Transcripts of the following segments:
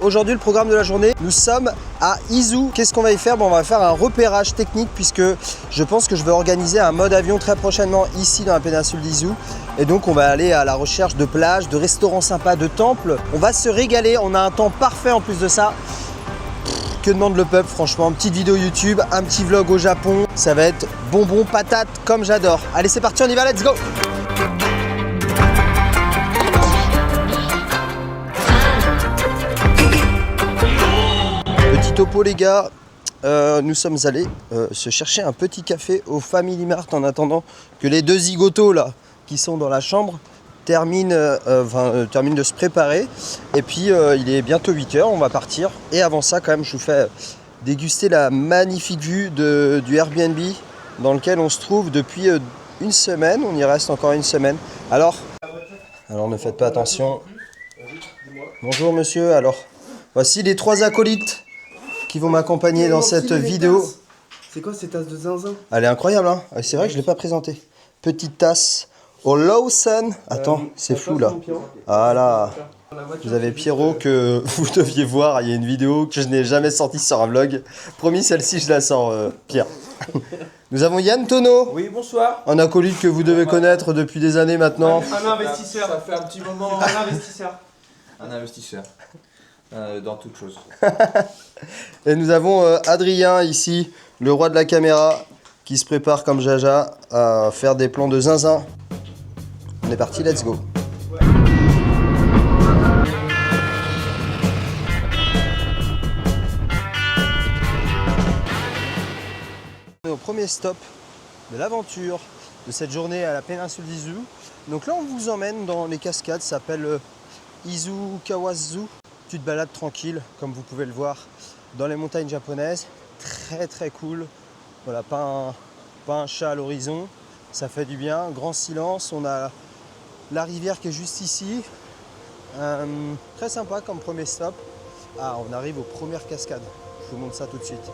aujourd'hui le programme de la journée, nous sommes à Izu. Qu'est-ce qu'on va y faire? On va faire un repérage technique puisque je pense que je vais organiser un mode avion très prochainement ici dans la péninsule d'Izu. Et donc on va aller à la recherche de plages, de restaurants sympas, de temples. On va se régaler, on a un temps parfait en plus de ça. Que demande le peuple franchement? Petite vidéo YouTube, un petit vlog au Japon. Ça va être bonbon patate comme j'adore. Allez c'est parti, on y va, let's go! Petit topo les gars, nous sommes allés se chercher un petit café au Family Mart en attendant que les deux zigotos là qui sont dans la chambre terminent de se préparer. Et puis il est bientôt 8 h, on va partir. Et avant ça quand même je vous fais déguster la magnifique vue du Airbnb dans lequel on se trouve depuis une semaine. On y reste encore une semaine. Alors ne faites pas attention. Bonjour monsieur, alors voici les 3 acolytes qui vont m'accompagner dans cette vidéo. C'est quoi ces tasses de zinzin? Elle est incroyable hein. C'est vrai que je ne l'ai pas présentée. Petite tasse au Lawson. Attends, c'est flou là. Voilà. Vous avez Pierrot que vous deviez voir. Il y a une vidéo que je n'ai jamais sortie sur un vlog. Promis, celle-ci je la sors, Pierre. Nous avons Yann Tonneau. Oui, bonsoir. Un acolyte que vous devez connaître depuis des années maintenant. Un investisseur. Ça fait un petit moment. Un investisseur. Un investisseur. Dans toute chose. Et nous avons Adrien ici, le roi de la caméra, qui se prépare comme Jaja à faire des plans de zinzin. On est parti, let's go. On est au premier stop de l'aventure de cette journée à la péninsule d'Izu. Donc là on vous emmène dans les cascades, ça s'appelle Izu Kawazu. Tu te balades tranquille, comme vous pouvez le voir, dans les montagnes japonaises. Très très cool. Voilà, pas un chat à l'horizon. Ça fait du bien. Grand silence. On a la rivière qui est juste ici. Très sympa comme premier stop. Ah, on arrive aux premières cascades. Je vous montre ça tout de suite.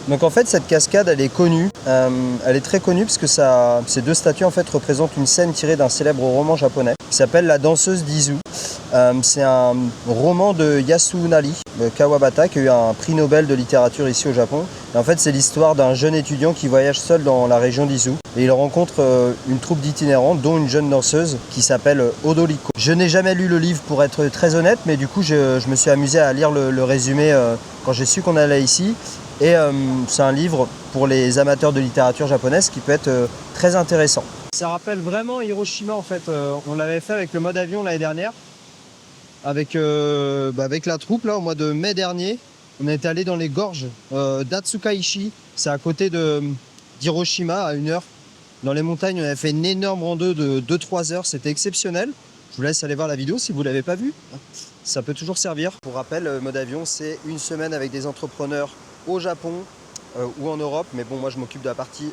Donc en fait cette cascade elle est connue, elle est très connue parce que ces deux statues en fait représentent une scène tirée d'un célèbre roman japonais qui s'appelle La danseuse d'Izu. C'est un roman de Yasunari Kawabata qui a eu un prix Nobel de littérature ici au Japon. Et en fait c'est l'histoire d'un jeune étudiant qui voyage seul dans la région d'Izu et il rencontre une troupe d'itinérants dont une jeune danseuse qui s'appelle Odoriko. Je n'ai jamais lu le livre pour être très honnête, mais du coup je me suis amusé à lire le résumé quand j'ai su qu'on allait ici. Et c'est un livre pour les amateurs de littérature japonaise qui peut être très intéressant. Ça rappelle vraiment Hiroshima en fait. On l'avait fait avec le mode avion l'année dernière. Avec la troupe là au mois de mai dernier. On est allé dans les gorges d'Atsukaishi. C'est à côté d'Hiroshima à 1 heure. Dans les montagnes, on avait fait une énorme rando de 2-3 heures. C'était exceptionnel. Je vous laisse aller voir la vidéo si vous ne l'avez pas vue. Ça peut toujours servir. Pour rappel, le mode avion c'est une semaine avec des entrepreneurs au Japon ou en Europe, mais bon moi je m'occupe de la partie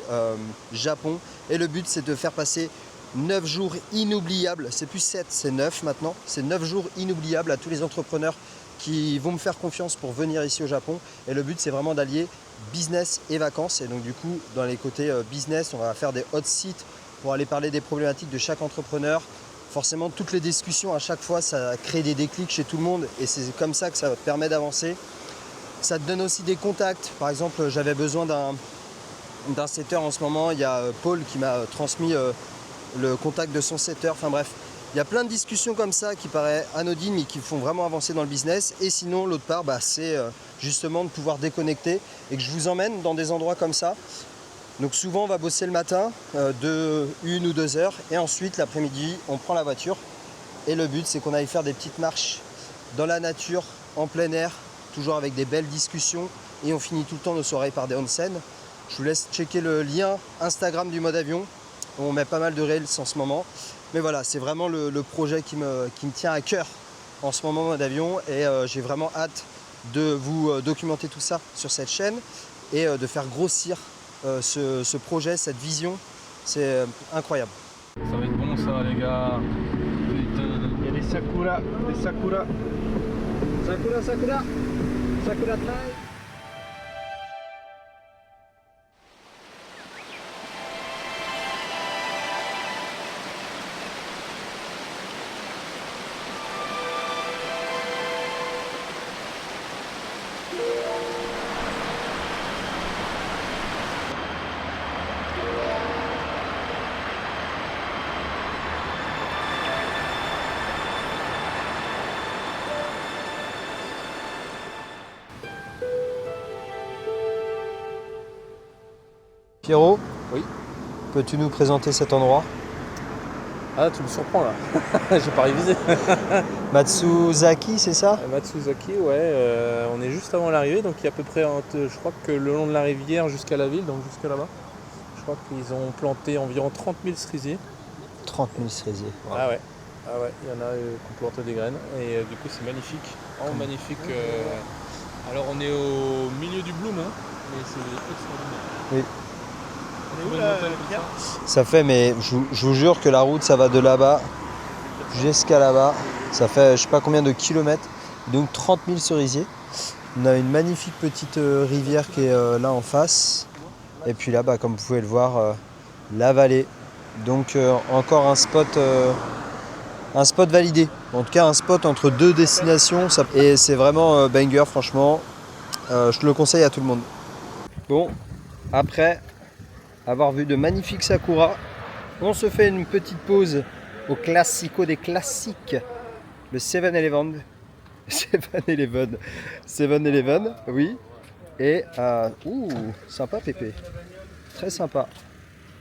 Japon et le but c'est de faire passer 9 jours inoubliables, c'est plus 7, c'est 9 maintenant, c'est 9 jours inoubliables à tous les entrepreneurs qui vont me faire confiance pour venir ici au Japon et le but c'est vraiment d'allier business et vacances et donc du coup dans les côtés business on va faire des hot sites pour aller parler des problématiques de chaque entrepreneur. Forcément toutes les discussions à chaque fois ça crée des déclics chez tout le monde et c'est comme ça que ça permet d'avancer. Ça te donne aussi des contacts. Par exemple, j'avais besoin d'un setter en ce moment. Il y a Paul qui m'a transmis le contact de son setter. Enfin bref, il y a plein de discussions comme ça qui paraissent anodines mais qui font vraiment avancer dans le business. Et sinon, l'autre part, c'est justement de pouvoir déconnecter et que je vous emmène dans des endroits comme ça. Donc souvent, on va bosser le matin de 1 ou 2 heures et ensuite, l'après-midi, on prend la voiture. Et le but, c'est qu'on aille faire des petites marches dans la nature, en plein air, toujours avec des belles discussions et on finit tout le temps nos soirées par des onsen. Je vous laisse checker le lien Instagram du mode avion. On met pas mal de reels en ce moment. Mais voilà, c'est vraiment le projet qui me tient à cœur en ce moment mode avion et j'ai vraiment hâte de vous documenter tout ça sur cette chaîne et de faire grossir ce projet, cette vision. C'est incroyable. Ça va être bon ça les gars. Putain. Il y a des sakura, Sakura time. Pierrot? Oui. Peux-tu nous présenter cet endroit? Ah, tu me surprends là. J'ai pas révisé. Matsuzaki, c'est ça? Matsuzaki, ouais. On est juste avant l'arrivée, donc il y a à peu près, je crois que le long de la rivière jusqu'à la ville, donc jusque là-bas. Je crois qu'ils ont planté environ 30 000 cerisiers. 30 000 cerisiers. Wow. Ah ouais. Ah ouais, il y en a qui ont planté des graines et du coup c'est magnifique. Oh, magnifique. Alors on est au milieu du bloom, hein, mais c'est extraordinaire. Oui. On est où là, Pierre ? Ça fait, mais je vous jure que la route ça va de là-bas jusqu'à là-bas. Ça fait je sais pas combien de kilomètres. Donc 30 000 cerisiers. On a une magnifique petite rivière qui est là en face. Et puis là, comme vous pouvez le voir, la vallée. Donc encore un spot validé. En tout cas un spot entre deux destinations. Et c'est vraiment banger franchement. Je te le conseille à tout le monde. Bon, après avoir vu de magnifiques sakura, on se fait une petite pause au classico des classiques, le 7-Eleven. 7-Eleven, oui. Et sympa Pépé. Très sympa.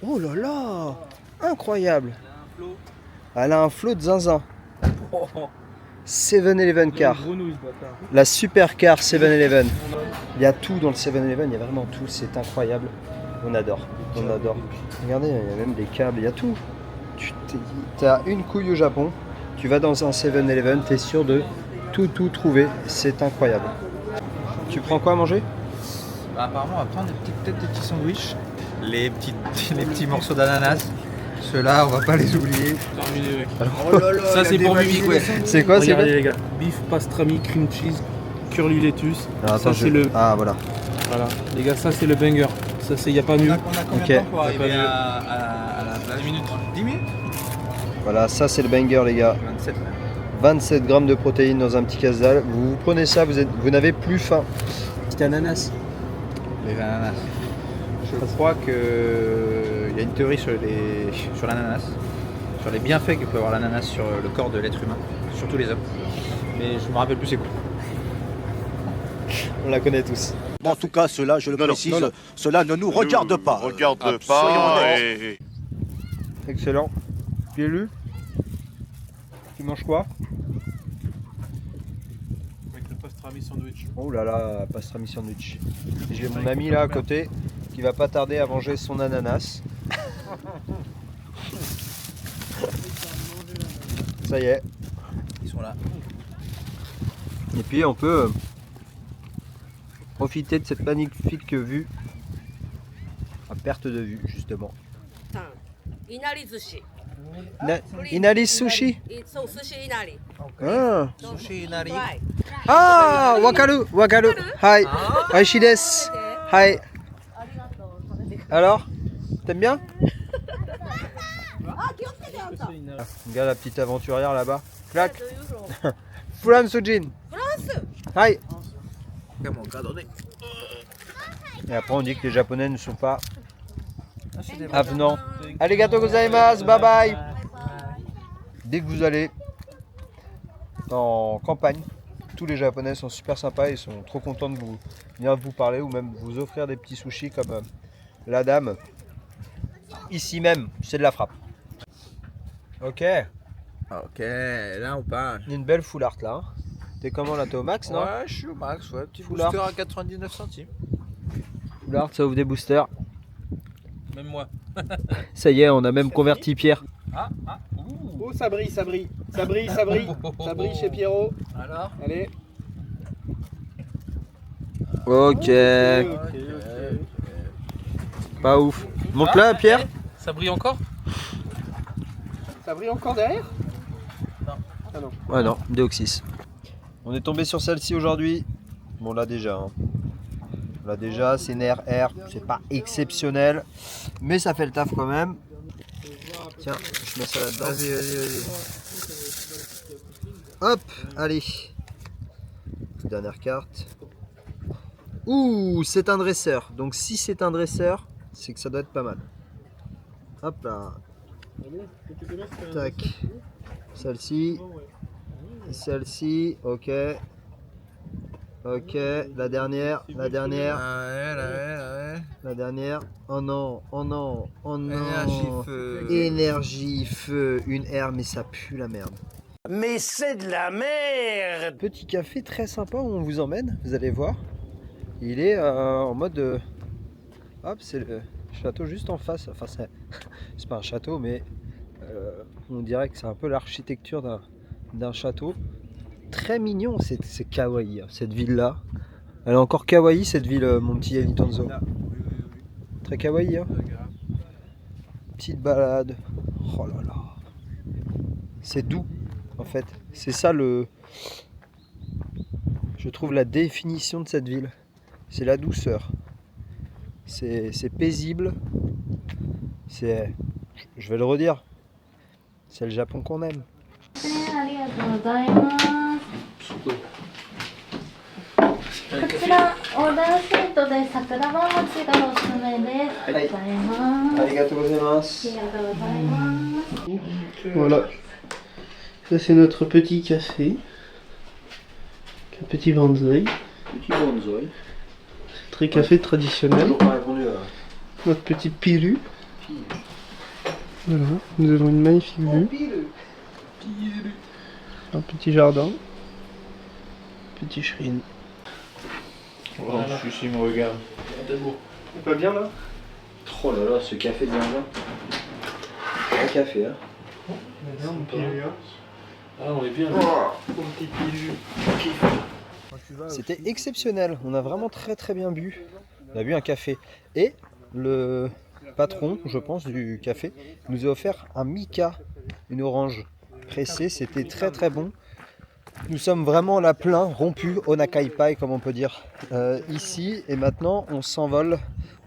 Oh là là, incroyable. Elle a un flot de zinzin. 7-Eleven car. La super car 7-Eleven. Il y a tout dans le 7-Eleven, il y a vraiment tout, c'est incroyable. On adore, on adore. Regardez, il y a même des câbles, il y a tout. Tu as une couille au Japon, tu vas dans un 7-Eleven, tu es sûr de tout trouver, c'est incroyable. Tu prends quoi à manger? Apparemment, on va prendre peut-être des petits sandwichs, les petits morceaux d'ananas. Ceux-là, on va pas les oublier. Terminé, Oh là là, ça c'est pour Mimi, ouais. C'est quoi? Regardez C'est les gars, beef pastrami, cream cheese, curly lettuce. ça c'est le. Ah voilà. Voilà, les gars, ça c'est le banger. Ça c'est, y a pas mieux. On a combien de temps pour arriver à la plage? 10 minutes. 10 minutes. Voilà, ça c'est le banger les gars. 27. 27 grammes de protéines dans un petit casse-dalle. Vous prenez ça, vous n'avez plus faim. Petit ananas. Les ananas. Je crois qu'il y a une théorie sur l'ananas, sur les bienfaits que peut avoir l'ananas sur le corps de l'être humain, surtout les hommes. Mais je me rappelle plus c'est quoi. On la connaît tous. En tout cas, cela, je le précise, cela ne nous regarde pas. Regarde Soyons pas honnêtes. Excellent. Pielu, tu manges quoi? Avec le pastrami sandwich. Oh là là, pastrami sandwich. Et j'ai mon ami là à côté qui va pas tarder à manger son ananas. Ça y est. Ils sont là. Et puis on peut profiter de cette magnifique vue à perte de vue justement. Inari sushi. Inari sushi. So sushi inari. Ah, Sushi inari. Right. ah wakaru. Hi. Aishi desu. Hi. Alors, t'aimes bien? Regarde la petite aventurière là-bas. Clac. Furan Sujin. Hi. Et après on dit que les Japonais ne sont pas avenants. Arigatou gozaimasu, bye bye. Dès que vous allez en campagne, tous les Japonais sont super sympas, ils sont trop contents de venir vous parler ou même vous offrir des petits sushis comme la dame ici même, c'est de la frappe. Ok, Ok, là on parle. une belle full art là. T'es comment là, t'es au max non? Ouais, je suis au max, ouais. Petit Full booster art. à 99 centimes. Full art, ça ouvre des boosters. Même moi. Ça y est, on a même converti Pierre. Oh, ça brille, ça brille. Ça brille, ça brille. Ça brille chez Pierrot. Alors Allez. Ok, pas ouf. Monte là Pierre. Ça brille encore? Ça brille encore derrière? Ouais non, Deoxys. On est tombé sur celle-ci aujourd'hui. Bon là déjà. Là déjà, c'est une RR, c'est pas exceptionnel, mais ça fait le taf quand même. Tiens, je mets ça là-dedans. Vas-y. Hop, allez. Dernière carte. Ouh, c'est un dresseur. Donc si c'est un dresseur, c'est que ça doit être pas mal. Hop là. Tac. Celle-ci. Celle-ci, ok. Ok, la dernière. Ouais. La dernière. Oh non, oh non, oh non. Énergie, feu. Énergie, feu, une R, mais ça pue la merde. Mais c'est de la merde. Petit café très sympa où on vous emmène, vous allez voir. Il est en mode... hop, c'est le château juste en face. Enfin, c'est pas un château, mais on dirait que c'est un peu l'architecture d'un château. Très mignon, c'est kawaii, hein, cette ville-là. Elle est encore kawaii, cette ville, mon petit Elitonzo. Très kawaii, hein. Petite balade. Oh là là. C'est doux, en fait. C'est ça je trouve la définition de cette ville. C'est la douceur. C'est paisible. Je vais le redire. C'est le Japon qu'on aime. ありがとうございます。こちらオーダーシートで桜葉餅がおすすめです。ありがとうございます。ありがとうございます。Voilà. Ça c'est notre petit café. Un petit bonsaï. Très café traditionnel. Notre petite pilu. Voilà, nous avons une magnifique vue. Un petit jardin. Petit shrine. Oh, Sushi me regarde. Pas bien là? Oh là là, ce café de Zinzin. Un café, hein. Mon pilu, hein. Ah, on est bien. Mon petit pilu. C'était exceptionnel, on a vraiment très bien bu. On a bu un café. Et le patron, je pense, du café, nous a offert un mica, une orange pressée. C'était très bon. Nous sommes vraiment là plein, rompus, onakaipai comme on peut dire ici. Et maintenant on s'envole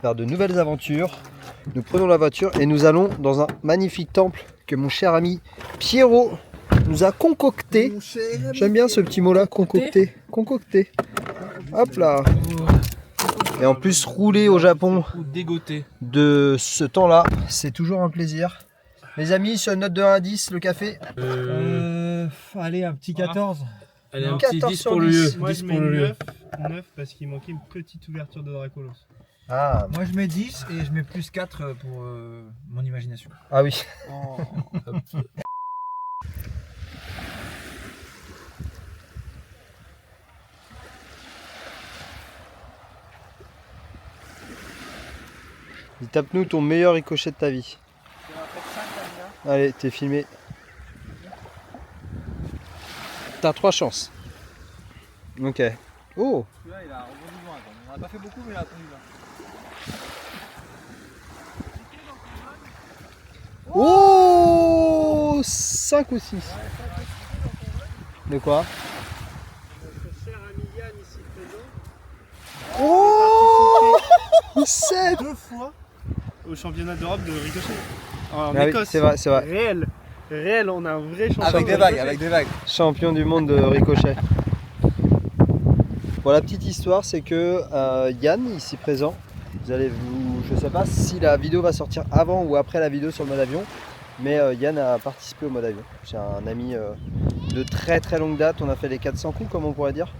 vers de nouvelles aventures. Nous prenons la voiture et nous allons dans un magnifique temple que mon cher ami Pierrot nous a concocté. J'aime bien ce petit mot là, concocté. Concocté. Hop là. Et en plus rouler au Japon Dégoté. de ce temps là, c'est toujours un plaisir. Les amis, sur une note de 1 à 10, le café Allez, un petit 14. Allez, un petit 14 10 sur pour le 10. lieu. Moi 10 je pour mets le lieu. 9 parce qu'il manquait une petite ouverture de Dracolos. Ah, Moi, je mets 10 et je mets plus 4 pour mon imagination. ah oui. Dis, tape-nous ton meilleur ricochet de ta vie. Allez, t'es filmé. T'as 3 chances. Ok. Oh, Celui-là, il a rebondi loin. On n'a pas fait beaucoup, mais il a attendu là. oh 5 ou 6. De quoi? Notre cher ami Yann ici présent. Oh 7. 2 fois au championnat d'Europe de ricochet. En Ah oui, Écosse. c'est vrai, c'est vrai. Réel, on a un vrai champion. Avec de des vagues, ricochet. avec des vagues. Champion du monde de ricochet. Bon, la petite histoire, c'est que Yann, ici présent, je sais pas si la vidéo va sortir avant ou après la vidéo sur le mode avion, mais Yann a participé au mode avion. C'est un ami de très longue date, on a fait les 400 coups comme on pourrait dire.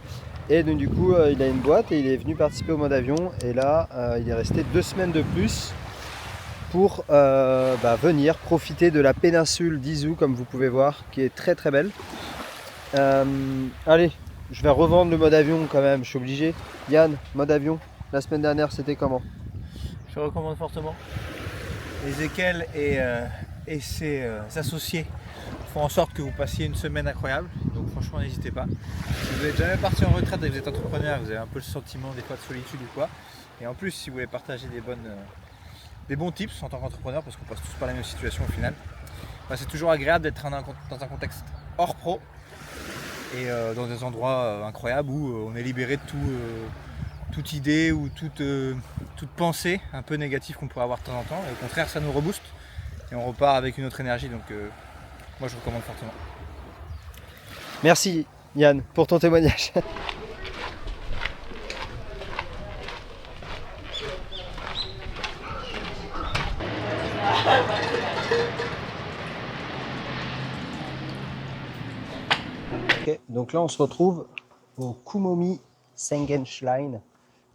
Et donc du coup, il a une boîte et il est venu participer au mode avion. Et là, il est resté 2 semaines de plus pour venir profiter de la péninsule d'Izu, comme vous pouvez voir, qui est très belle. Allez, je vais revendre le mode avion quand même, je suis obligé. Yann, mode avion, la semaine dernière, c'était comment? Je recommande fortement. Ezekiel et ses associés font en sorte que vous passiez une semaine incroyable. Donc franchement, n'hésitez pas. Si vous n'êtes jamais parti en retraite et que vous êtes entrepreneur, vous avez un peu le sentiment des fois de solitude ou quoi. Et en plus, si vous voulez partager des bons tips en tant qu'entrepreneur, parce qu'on passe tous par la même situation au final, c'est toujours agréable d'être dans un contexte hors pro et dans des endroits incroyables où on est libéré de toute idée ou toute pensée un peu négative qu'on pourrait avoir de temps en temps. Et au contraire, ça nous rebooste et on repart avec une autre énergie. Donc moi, je recommande fortement. Merci Yann pour ton témoignage. Ok, donc là on se retrouve au Kumomi Sengen Shrine.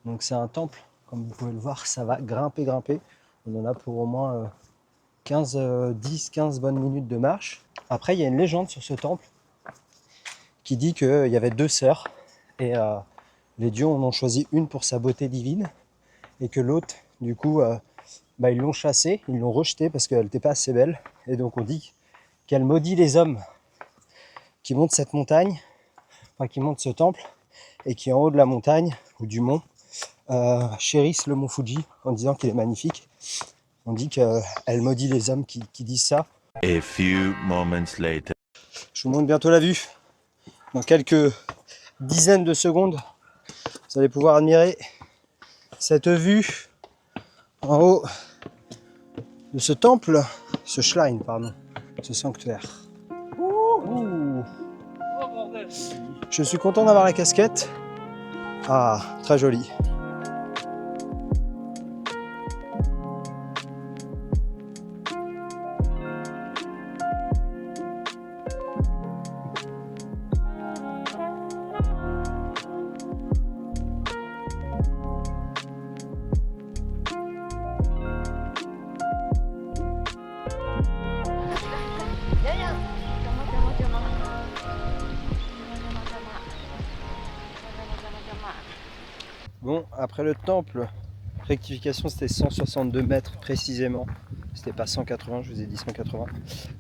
Donc c'est un temple Comme vous pouvez le voir, ça va grimper. On en a pour au moins 10-15 bonnes minutes de marche. Après, il y a une légende sur ce temple qui dit qu'il y avait 2 sœurs et les dieux en ont choisi une pour sa beauté divine et que l'autre, du coup, ils l'ont chassée, ils l'ont rejetée parce qu'elle n'était pas assez belle. Et donc on dit qu'elle maudit les hommes qui montent cette montagne, enfin qui montent ce temple et qui en haut de la montagne ou du mont chérissent le mont Fuji en disant qu'il est magnifique. On dit qu'elle maudit les hommes qui disent ça. A few moments later. Je vous montre bientôt la vue. Dans quelques dizaines de secondes, vous allez pouvoir admirer cette vue en haut de ce temple, ce shrine, pardon, ce sanctuaire. Ouh. Je suis content d'avoir la casquette. Ah, très jolie. Bon, après le temple, rectification, c'était 162 mètres précisément. C'était pas 180, je vous ai dit 180.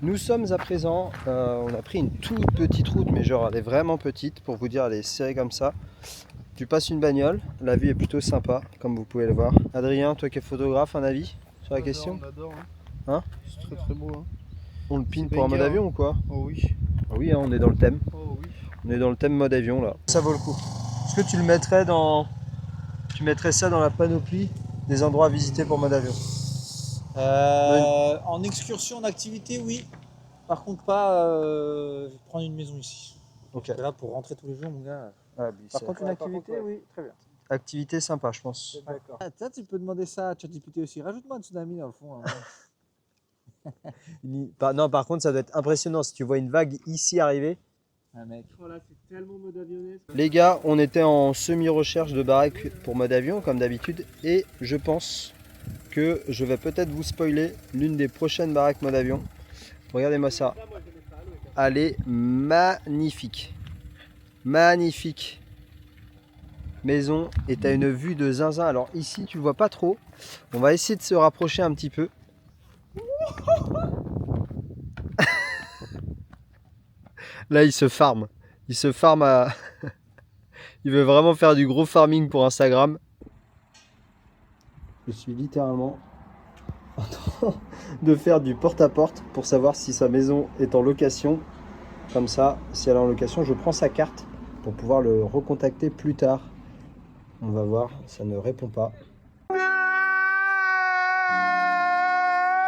Nous sommes à présent, on a pris une toute petite route, mais genre elle est vraiment petite, pour vous dire, elle est serrée comme ça. Tu passes une bagnole, la vue est plutôt sympa, comme vous pouvez le voir. Adrien, toi qui es photographe, un avis sur la question? On adore, hein. C'est très très beau. Hein. On le pine pour un mode avion ou quoi? Oh oui. Ah oui, hein, on est dans le thème. Oh oui. On est dans le thème mode avion là. Ça vaut le coup. Est-ce que tu le mettrais dans... Tu mettrais ça dans la panoplie des endroits à visiter pour mode avion? En excursion, en activité, oui. Par contre, pas prendre une maison ici. Ok. Parce que là, pour rentrer tous les jours, mon gars. Ah, Par contre, une activité, oui, très bien. Activité sympa, je pense. D'accord. Ah, tu peux demander ça à ChatGPT aussi. Rajoute-moi un tsunami dans le fond. Hein. Non, par contre, ça doit être impressionnant si tu vois une vague ici arriver. Un mec. Voilà, c'est tellement mode avionnesque. Les gars, on était en semi-recherche de baraque pour mode avion, comme d'habitude, et je pense que je vais peut-être vous spoiler l'une des prochaines baraques mode avion. Regardez-moi ça. Elle est magnifique. Magnifique. Maison, et tu as une vue de zinzin. Alors ici, tu vois pas trop. On va essayer de se rapprocher un petit peu. Là, il se farme. Il se farme à... Il veut vraiment faire du gros farming pour Instagram. Je suis littéralement en train de faire du porte-à-porte pour savoir si sa maison est en location. Comme ça, si elle est en location, je prends sa carte pour pouvoir le recontacter plus tard. On va voir, ça ne répond pas.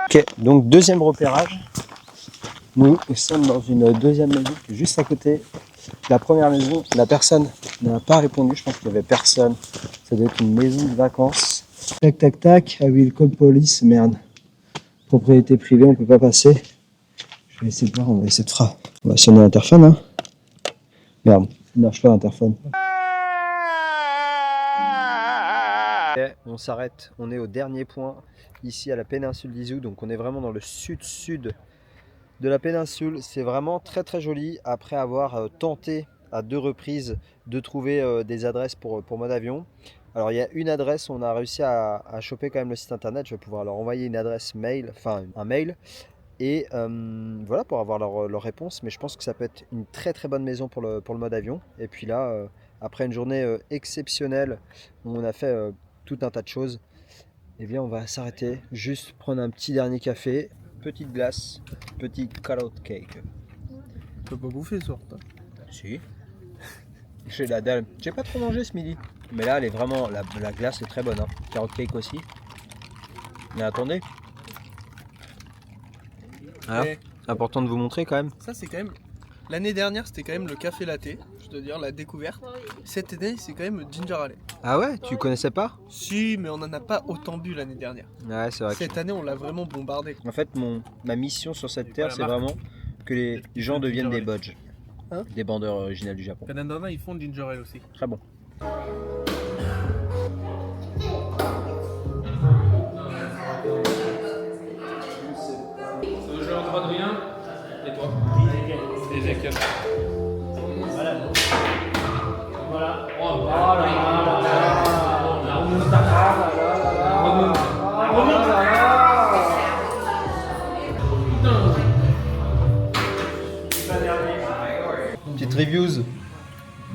Ok, donc deuxième repérage. Nous sommes dans une deuxième maison qui est juste à côté. La première maison, la personne n'a pas répondu. Je pense qu'il n'y avait personne. Ça doit être une maison de vacances. Tac, tac, tac. I will call police. Merde. Propriété privée, on ne peut pas passer. Je vais essayer de voir. On va essayer de frapper. On va sonner l'interphone. Hein. Merde, il ne marche pas l'interphone. On s'arrête. On est au dernier point. Ici à la péninsule d'Izu. Donc on est vraiment dans le sud-sud de la péninsule. C'est vraiment très très joli après avoir tenté à 2 reprises de trouver des adresses pour mode avion. Alors il y a une adresse, on a réussi à choper quand même le site internet. Je vais pouvoir leur envoyer une adresse mail, enfin un mail, et voilà, pour avoir leur réponse. Mais je pense que ça peut être une très très bonne maison pour le mode avion. Et puis là, après une journée exceptionnelle où on a fait tout un tas de choses, et bien on va s'arrêter, juste prendre un petit dernier café. Petite glace, petit carrot cake. Tu peux pas bouffer ce soir, toi? Si. J'ai la dalle. J'ai pas trop mangé ce midi. Mais là, elle est vraiment. La glace est très bonne. Hein. Carrot cake aussi. Mais attendez. Alors, important de vous montrer quand même. Ça, c'est quand même. L'année dernière, c'était quand même le café latte, je dois dire, la découverte. Cette année, c'est quand même le ginger ale. Ah ouais, tu connaissais pas? Si, mais on en a pas autant bu l'année dernière. Ouais, c'est vrai. Cette année, on l'a vraiment bombardé. En fait, ma mission sur cette terre, c'est vraiment que les gens deviennent des budges. Hein? Des bandeurs originales du Japon. Canadana, ils font le ginger ale aussi. Très bon. Petite reviews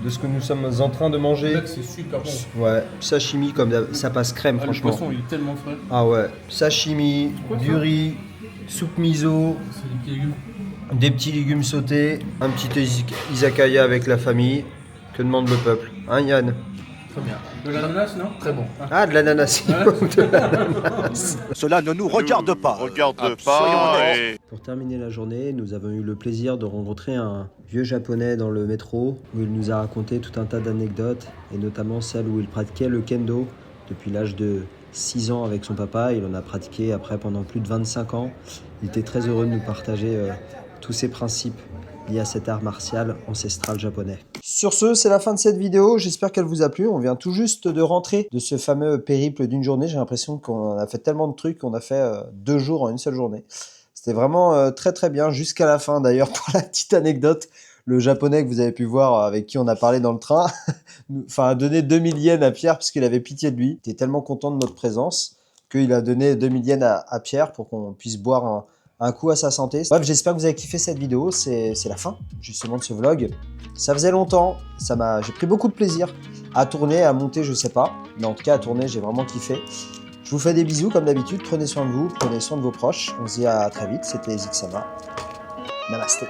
de ce que nous sommes en train de manger. C'est super bon. Ouais, sashimi comme ça passe crème, franchement. Le poisson il est tellement frais. Ah ouais, sashimi, du riz, soupe miso, C'est des petits légumes. des petits légumes sautés, un petit izakaya avec la famille. Que demande le peuple? Hein Yann? Très bien. De l'ananas, non? Très bon. Ah, de l'ananas. De l'ananas. Cela ne nous regarde pas. Regarde Soyons pas honnêtes. et... Pour terminer la journée, nous avons eu le plaisir de rencontrer un vieux japonais dans le métro où il nous a raconté tout un tas d'anecdotes et notamment celle où il pratiquait le kendo depuis l'âge de 6 ans avec son papa. Il en a pratiqué après pendant plus de 25 ans. Il était très heureux de nous partager tous ces principes liés à cet art martial ancestral japonais. Sur ce, c'est la fin de cette vidéo. J'espère qu'elle vous a plu. On vient tout juste de rentrer de ce fameux périple d'une journée. J'ai l'impression qu'on a fait tellement de trucs qu'on a fait 2 jours en une seule journée. C'était vraiment très très bien jusqu'à la fin. D'ailleurs, pour la petite anecdote, le japonais que vous avez pu voir avec qui on a parlé dans le train a donné 2000 yens à Pierre parce qu'il avait pitié de lui. Il était tellement content de notre présence qu'il a donné 2000 yens à Pierre pour qu'on puisse boire un coup à sa santé. Bref, j'espère que vous avez kiffé cette vidéo. C'est la fin justement de ce vlog. Ça faisait longtemps. J'ai pris beaucoup de plaisir à tourner, à monter, je sais pas. Mais en tout cas, à tourner, j'ai vraiment kiffé. Je vous fais des bisous comme d'habitude. Prenez soin de vous, prenez soin de vos proches. On se dit à très vite. C'était Zixama. Namasté.